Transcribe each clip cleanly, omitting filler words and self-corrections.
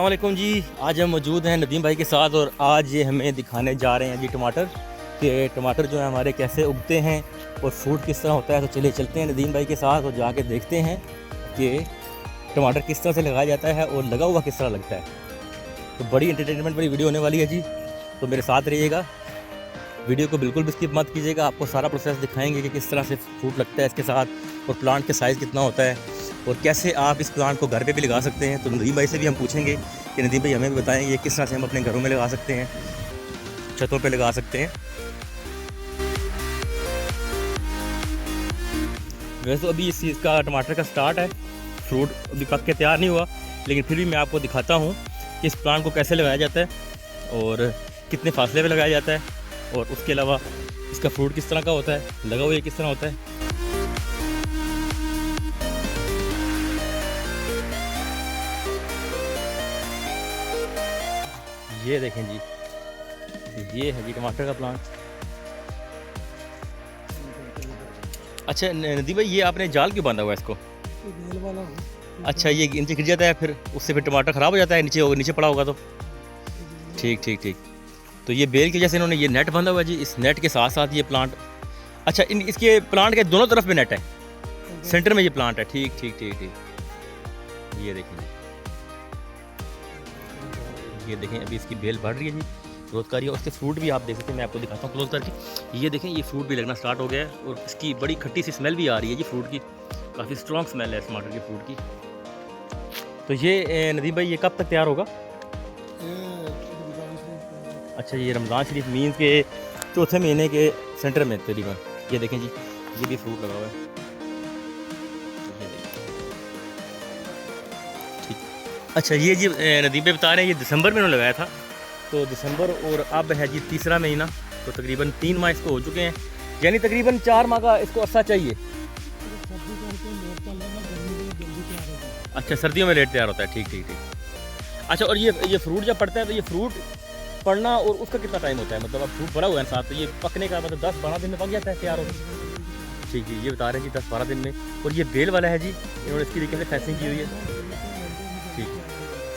अस्सलाम वालेकुम जी। आज हम मौजूद हैं नदीम भाई के साथ और आज ये हमें दिखाने जा रहे हैं जी टमाटर कि टमाटर जो है हमारे कैसे उगते हैं और फ्रूट किस तरह होता है। तो चलिए चलते हैं नदीम भाई के साथ और जाके देखते हैं कि टमाटर किस तरह से लगाया जाता है और लगा हुआ किस तरह लगता है। तो बड़ी इंटरटेनमेंट वाली वीडियो होने वाली है जी, तो मेरे साथ रहिएगा। वीडियो को बिल्कुल भी स्किप मत कीजिएगा, आपको सारा प्रोसेस दिखाएंगे कि किस तरह से फ्रूट लगता है इसके साथ और प्लांट के साइज़ कितना होता है और कैसे आप इस प्लांट को घर पे भी लगा सकते हैं। तो नदीम भाई से भी हम पूछेंगे कि नदीम भाई हमें भी बताएं ये किस तरह से हम अपने घरों में लगा सकते हैं, छतों पे लगा सकते हैं। वैसे तो अभी इस चीज़ का टमाटर का स्टार्ट है, फ्रूट अभी पक के तैयार नहीं हुआ, लेकिन फिर भी मैं आपको दिखाता हूँ कि इस प्लांट को कैसे लगाया जाता है और कितने फासले पे लगाया जाता है और उसके अलावा इसका फ्रूट किस तरह का होता है, लगा हुआ ये किस तरह होता है। ये देखें जी, ये है जी टमाटर का प्लांट। अच्छा नदीम भाई, ये आपने जाल क्यों बांधा हुआ है इसको? अच्छा, ये नीचे गिर जाता है फिर उससे फिर टमाटर ख़राब हो जाता है, नीचे पड़ा होगा तो। ठीक ठीक ठीक। तो ये बेल की वजह से इन्होंने ये नेट बांधा हुआ है जी। इस नेट के साथ साथ ये प्लांट, अच्छा इसके प्लांट के दोनों तरफ में नेट है, सेंटर में ये प्लांट है। ठीक ठीक ठीक ठीक। ये देखें, ये देखें अभी इसकी बेल बढ़ रही है जी, ग्रोथ कर रही है और इसके फ्रूट भी आप देख सकते हैं। मैं आपको दिखाता हूँ क्लोज करके। ये देखें, ये फ्रूट भी लगना स्टार्ट हो गया है और इसकी बड़ी खट्टी सी स्मेल भी आ रही है जी फ्रूट की, काफ़ी स्ट्रॉन्ग स्मेल है टमाटर के फ्रूट की। तो ये नदीम भाई ये कब तक तैयार होगा? अच्छा, ये रमज़ान शरीफ मीन्स के चौथे महीने के सेंटर में तकरीबन। ये देखें जी, ये भी फ्रूट लगा हुआ है। ठीक। अच्छा, ये जी नदीम भाई बता रहे हैं ये दिसंबर में उन्होंने लगाया था, तो दिसंबर और अब है जी तीसरा महीना, तो तकरीबन 3 माह इसको हो चुके हैं, यानी तकरीबन 4 माह का इसको अरसा चाहिए। अच्छा, सर्दियों में लेट तैयार होता है। ठीक ठीक ठीक। अच्छा, और ये फ्रूट जब पड़ता है तो ये फ्रूट पड़ना और उसका कितना टाइम होता है? मतलब अब फ्रूट पड़ा हुआ है साथ, तो ये पकने का मतलब 10-12 दिन में पक जाता है, तैयार होता है। ठीक है, ये बता रहे हैं जी 10-12 दिन में। और ये बेल वाला है जी, इन्होंने इसकी तरीके से फेंसिंग की हुई है। ठीक है,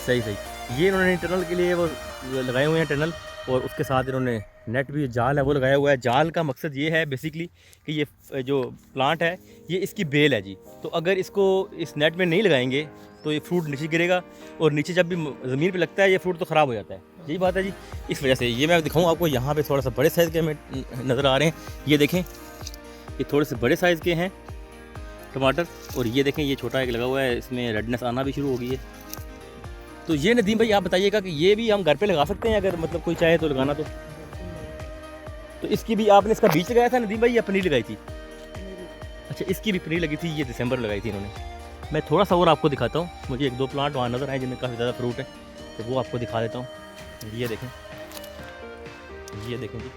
सही सही। ये इन्होंने टनल के लिए वो लगाए हुए हैं टनल, और उसके साथ इन्होंने नेट भी, जाल है वो लगाया हुआ है। जाल का मकसद ये है बेसिकली कि ये जो प्लांट है ये इसकी बेल है जी, तो अगर इसको इस नेट में नहीं लगाएंगे तो ये फ्रूट नीचे गिरेगा और नीचे जब भी ज़मीन पे लगता है ये फ्रूट तो ख़राब हो जाता है। यही बात है जी, इस वजह से। ये मैं दिखाऊँ आपको, यहाँ पे थोड़ा सा बड़े साइज़ के हमें नज़र आ रहे हैं। ये देखें, ये थोड़े से बड़े साइज़ के हैं टमाटर, और ये देखें ये छोटा एक लगा हुआ है, इसमें रेडनेस आना भी शुरू हो गई है। तो ये नदीम भाई आप बताइएगा कि ये भी हम घर पे लगा सकते हैं अगर मतलब कोई चाहे तो लगाना तो इसकी भी आपने इसका बीज लगाया था नदीम भाई या पनीर लगाई थी? अच्छा, इसकी भी पनीर लगी थी, ये दिसंबर में लगाई थी इन्होंने। मैं थोड़ा सा और आपको दिखाता हूँ, मुझे 1-2 प्लांट वहाँ नज़र आए जिनमें काफ़ी ज़्यादा फ्रूट है, तो वो आपको दिखा देता हूँ। ये देखें, ये देखें जी,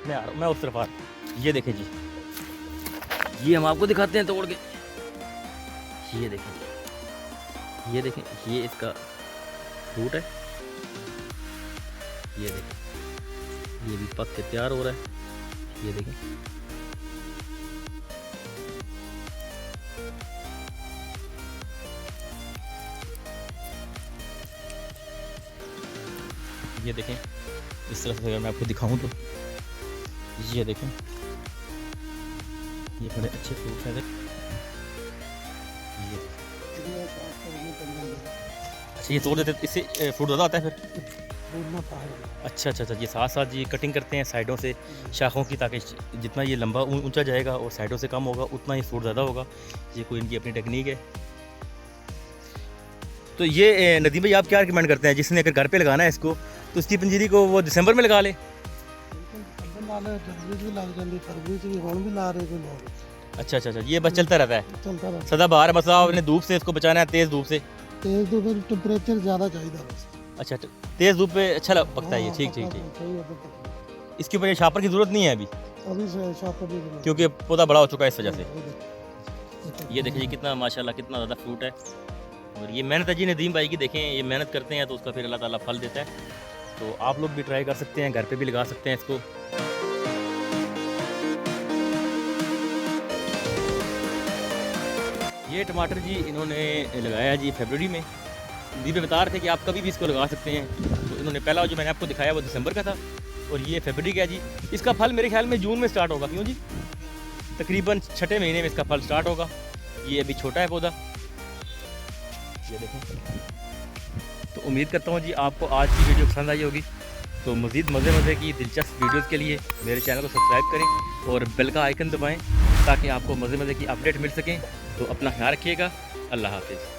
मैं उस तरफ आ रहा हूँ। ये देखें जी, ये हम आपको दिखाते हैं तोड़ के। ये देखें, ये देखें, ये इसका फ्रूट है। ये देखें, ये भी पक के तैयार हो रहा है। ये देखें, ये देखें, इस तरह से अगर मैं आपको दिखाऊं तो ये देखें, ये बड़े अच्छे फ्रूट हैं। ये अच्छा, ये तोड़ देते इससे फ्रूट ज़्यादा आता है फिर? अच्छा अच्छा अच्छा, ये साथ साथ ये कटिंग करते हैं साइडों से शाखों की, ताकि जितना ये लंबा ऊंचा जाएगा और साइडों से कम होगा उतना ही फ्रूट ज़्यादा होगा। ये कोई इनकी अपनी टेक्निक है। तो ये नदीम भाई आप क्या रिकमेंड करते हैं, जिसने अगर घर पे लगाना है इसको तो उसकी पंजीरी को वो दिसंबर में लगा ले? अच्छा अच्छा अच्छा, ये बस चलता रहता है सदाबहार। मतलब आपने धूप से इसको बचाना है, तेज़ धूप से? तेज धूप में टेम्परेचर ज़्यादा चाहिए बस। अच्छा, तेज़ धूप पे अच्छा पकता है ये। ठीक ठीक ठीक। इसके ऊपर ये शापर की ज़रूरत नहीं है अभी शापर नहीं, क्योंकि पौधा बड़ा हो चुका है इस वजह से। ये देखिए कितना माशाल्लाह कितना ज़्यादा फ्रूट है, और ये मेहनत है जी नदीम भाई की। देखें, ये मेहनत करते हैं तो उसका फिर अल्लाह ताला फल देता है। तो आप लोग भी ट्राई कर सकते हैं, घर पे भी लगा सकते हैं इसको। ये टमाटर जी इन्होंने लगाया जी फरवरी में, दीदी बता रहे थे कि आप कभी भी इसको लगा सकते हैं। तो इन्होंने पहला जो मैंने आपको दिखाया वो दिसंबर का था और ये फरवरी का है जी। इसका फल मेरे ख्याल में जून में स्टार्ट होगा, क्यों जी? तकरीबन 6ठे महीने में इसका फल स्टार्ट होगा। ये अभी छोटा है पौधा, ये देखें। तो उम्मीद करता हूँ जी आपको आज की वीडियो पसंद आई होगी। तो मज़ीद मज़े की दिलचस्प वीडियोस के लिए मेरे चैनल को सब्सक्राइब करें और बेल का आइकन दबाएं ताकि आपको मज़े की अपडेट मिल सकें। तो अपना ख्याल रखिएगा। अल्लाह हाफिज़।